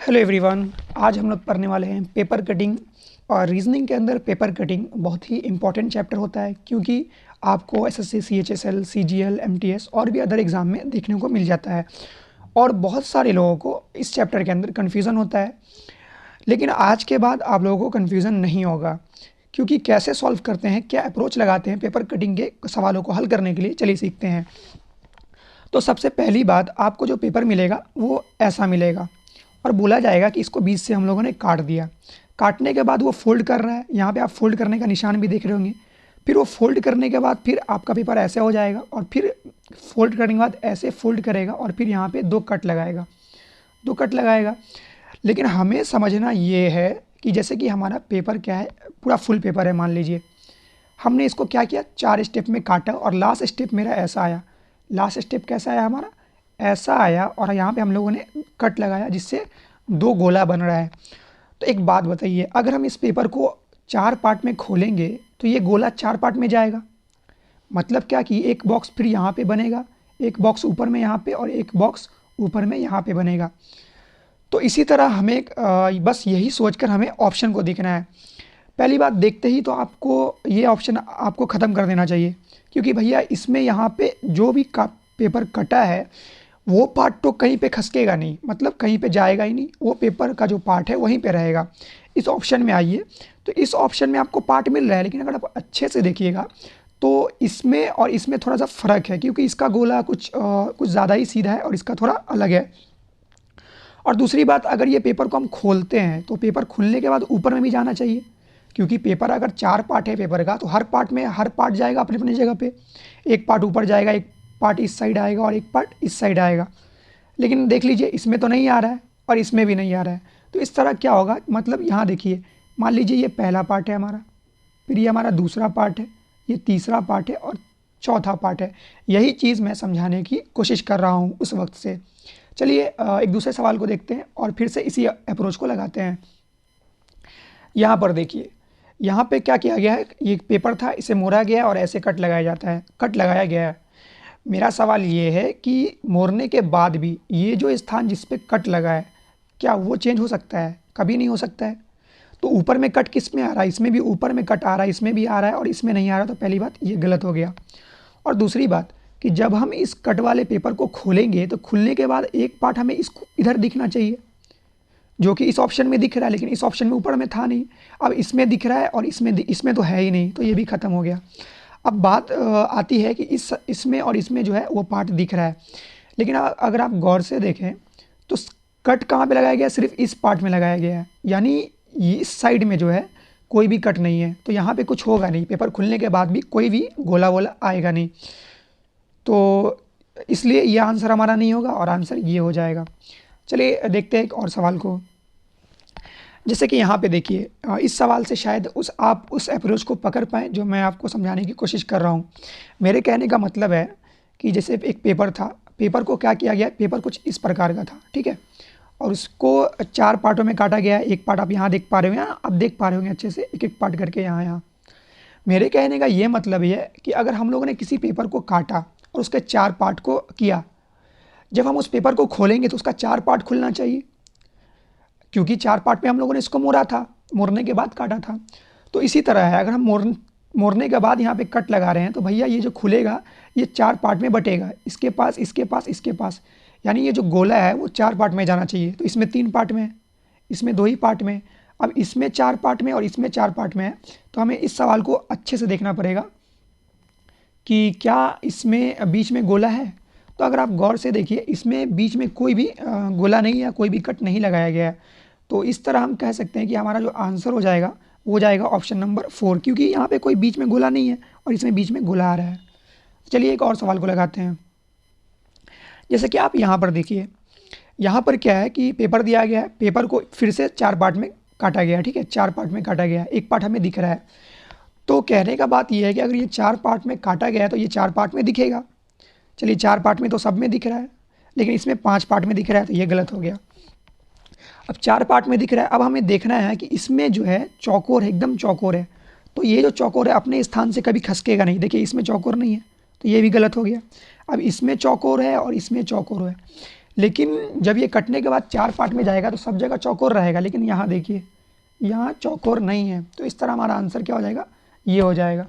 Hello everyone. आज हम लोग पढ़ने वाले हैं पेपर कटिंग। और रीजनिंग के अंदर पेपर कटिंग बहुत ही इम्पॉर्टेंट चैप्टर होता है, क्योंकि आपको एसएससी, सीएचएसएल, सीजीएल, एमटीएस और भी अदर एग्ज़ाम में देखने को मिल जाता है। और बहुत सारे लोगों को इस चैप्टर के अंदर कन्फ्यूज़न होता है, लेकिन आज के बाद आप लोगों को कन्फ्यूज़न नहीं होगा, क्योंकि कैसे सॉल्व करते हैं, क्या अप्रोच लगाते हैं पेपर कटिंग के सवालों को हल करने के लिए, चलिए सीखते हैं। तो सबसे पहली बात, आपको जो पेपर मिलेगा वो ऐसा मिलेगा और बोला जाएगा कि इसको बीच से हम लोगों ने काट दिया। काटने के बाद वो फोल्ड कर रहा है, यहाँ पे आप फोल्ड करने का निशान भी देख रहे होंगे। फिर वो फोल्ड करने के बाद फिर आपका पेपर ऐसे हो जाएगा और फिर फोल्ड करने के बाद ऐसे फोल्ड करेगा और फिर यहाँ पे दो कट लगाएगा। लेकिन हमें समझना ये है कि जैसे कि हमारा पेपर क्या है, पूरा फुल पेपर है मान लीजिए, हमने इसको क्या किया, 4 स्टेप में काटा और लास्ट स्टेप मेरा ऐसा आया। लास्ट स्टेप कैसा आया हमारा, ऐसा आया और यहाँ पे हम लोगों ने कट लगाया जिससे 2 गोला बन रहा है। तो एक बात बताइए, अगर हम इस पेपर को 4 पार्ट में खोलेंगे तो ये गोला 4 पार्ट में जाएगा। मतलब क्या कि एक बॉक्स फिर यहाँ पे बनेगा, एक बॉक्स ऊपर में यहाँ पे और एक बॉक्स ऊपर में यहाँ पे बनेगा। तो इसी तरह हमें बस यही सोचकर हमें ऑप्शन को देखना है। पहली बात देखते ही तो आपको ये ऑप्शन आपको ख़त्म कर देना चाहिए, क्योंकि भैया इसमें यहाँ पे जो भी पेपर कटा है वो पार्ट तो कहीं पे खसकेगा नहीं, मतलब कहीं पे जाएगा ही नहीं, वो पेपर का जो पार्ट है वहीं पे रहेगा। इस ऑप्शन में आइए, तो इस ऑप्शन में आपको पार्ट मिल रहा है, लेकिन अगर आप अच्छे से देखिएगा तो इसमें और इसमें थोड़ा सा फ़र्क है, क्योंकि इसका गोला कुछ ज़्यादा ही सीधा है और इसका थोड़ा अलग है। और दूसरी बात, अगर ये पेपर को हम खोलते हैं तो पेपर खुलने के बाद ऊपर में भी जाना चाहिए, क्योंकि पेपर अगर 4 पार्ट है पेपर का तो हर पार्ट जाएगा अपनी अपनी जगह पे। एक पार्ट ऊपर जाएगा, एक पार्ट इस साइड आएगा और एक पार्ट इस साइड आएगा। लेकिन देख लीजिए इसमें तो नहीं आ रहा है और इसमें भी नहीं आ रहा है। तो इस तरह क्या होगा, मतलब यहाँ देखिए, मान लीजिए ये पहला पार्ट है हमारा, फिर ये हमारा दूसरा पार्ट है, ये तीसरा पार्ट है और चौथा पार्ट है। यही चीज़ मैं समझाने की कोशिश कर रहा हूँ उस वक्त से। चलिए एक दूसरे सवाल को देखते हैं और फिर से इसी अप्रोच को लगाते हैं। यहाँ पर देखिए, यहाँ पे क्या किया गया है, ये पेपर था, इसे मोड़ा गया और ऐसे कट लगाया जाता है, कट लगाया गया है। मेरा सवाल ये है कि मोड़ने के बाद भी ये जो स्थान जिस पे कट लगा है, क्या वो चेंज हो सकता है? कभी नहीं हो सकता है। तो ऊपर में कट किस में आ रहा है, इसमें भी ऊपर में कट आ रहा है, इसमें भी आ रहा है और इसमें नहीं आ रहा, तो पहली बात ये गलत हो गया। और दूसरी बात कि जब हम इस कट वाले पेपर को खोलेंगे तो खुलने के बाद एक पार्ट हमें इसको इधर दिखना चाहिए, जो कि इस ऑप्शन में दिख रहा है, लेकिन इस ऑप्शन में ऊपर में था नहीं। अब इसमें दिख रहा है और इसमें तो है ही नहीं, तो ये भी ख़त्म हो गया। अब बात आती है कि इसमें और इसमें जो है वो पार्ट दिख रहा है, लेकिन अगर आप गौर से देखें तो कट कहाँ पे लगाया गया, सिर्फ इस पार्ट में लगाया गया है, यानी इस साइड में जो है कोई भी कट नहीं है। तो यहाँ पे कुछ होगा नहीं, पेपर खुलने के बाद भी कोई भी गोला वोला आएगा नहीं। तो इसलिए ये आंसर हमारा नहीं होगा और आंसर ये हो जाएगा। चलिए देखते हैं एक और सवाल को। जैसे कि यहाँ पे देखिए, इस सवाल से शायद आप उस अप्रोच को पकड़ पाएँ जो मैं आपको समझाने की कोशिश कर रहा हूँ। मेरे कहने का मतलब है कि जैसे एक पेपर था, पेपर को क्या किया गया, पेपर कुछ इस प्रकार का था, ठीक है, और उसको 4 पार्टों में काटा गया है। एक पार्ट आप यहाँ देख पा रहे हो, यहाँ आप देख पा रहे होंगे अच्छे से, एक एक पार्ट करके यहाँ। मेरे कहने का ये मतलब ये है कि अगर हम लोगों ने किसी पेपर को काटा और उसके 4 पार्ट को किया, जब हम उस पेपर को खोलेंगे तो उसका 4 पार्ट खुलना चाहिए, क्योंकि 4 पार्ट में हम लोगों ने इसको मोड़ा था, मोड़ने के बाद काटा था। तो इसी तरह है, अगर हम मोड़ने के बाद यहाँ पे कट लगा रहे हैं तो भैया ये जो खुलेगा ये 4 पार्ट में बटेगा, इसके पास, इसके पास, इसके पास, यानी ये जो गोला है वो 4 पार्ट में जाना चाहिए। तो इसमें 3 पार्ट में है, इसमें 2 ही पार्ट में, अब इसमें 4 पार्ट में और इसमें 4 पार्ट में है। तो हमें इस सवाल को अच्छे से देखना पड़ेगा कि क्या इसमें बीच में गोला है। तो अगर आप गौर से देखिए, इसमें बीच में कोई भी गोला नहीं है, कोई भी कट नहीं लगाया गया है। तो इस तरह हम कह सकते हैं कि हमारा जो आंसर हो जाएगा वो जाएगा ऑप्शन नंबर 4, क्योंकि यहाँ पे कोई बीच में गोला नहीं है और इसमें बीच में गोला आ रहा है। चलिए एक और सवाल को लगाते हैं। जैसे कि आप यहाँ पर देखिए, यहाँ पर क्या है कि पेपर दिया गया है, पेपर को फिर से 4 पार्ट में काटा गया है, ठीक है, 4 पार्ट में काटा गया है, एक पार्ट हमें दिख रहा है। तो कहने का बात यह है कि अगर ये 4 पार्ट में काटा गया है तो ये 4 पार्ट में दिखेगा। चलिए 4 पार्ट में तो सब में दिख रहा है, लेकिन इसमें 5 पार्ट में दिख रहा है, तो ये गलत हो गया। अब 4 पार्ट में दिख रहा है, अब हमें देखना है कि इसमें जो है चौकोर है, एकदम चौकोर है, तो ये जो चौकोर है अपने स्थान से कभी खसकेगा नहीं। देखिए इसमें चौकोर नहीं है, तो ये भी गलत हो गया। अब इसमें चौकोर है और इसमें चौकोर है, लेकिन जब ये कटने के बाद 4 पार्ट में जाएगा तो सब जगह चौकोर रहेगा, लेकिन यहाँ देखिए यहाँ चौकोर नहीं है, तो इस तरह हमारा आंसर क्या हो जाएगा, ये हो जाएगा।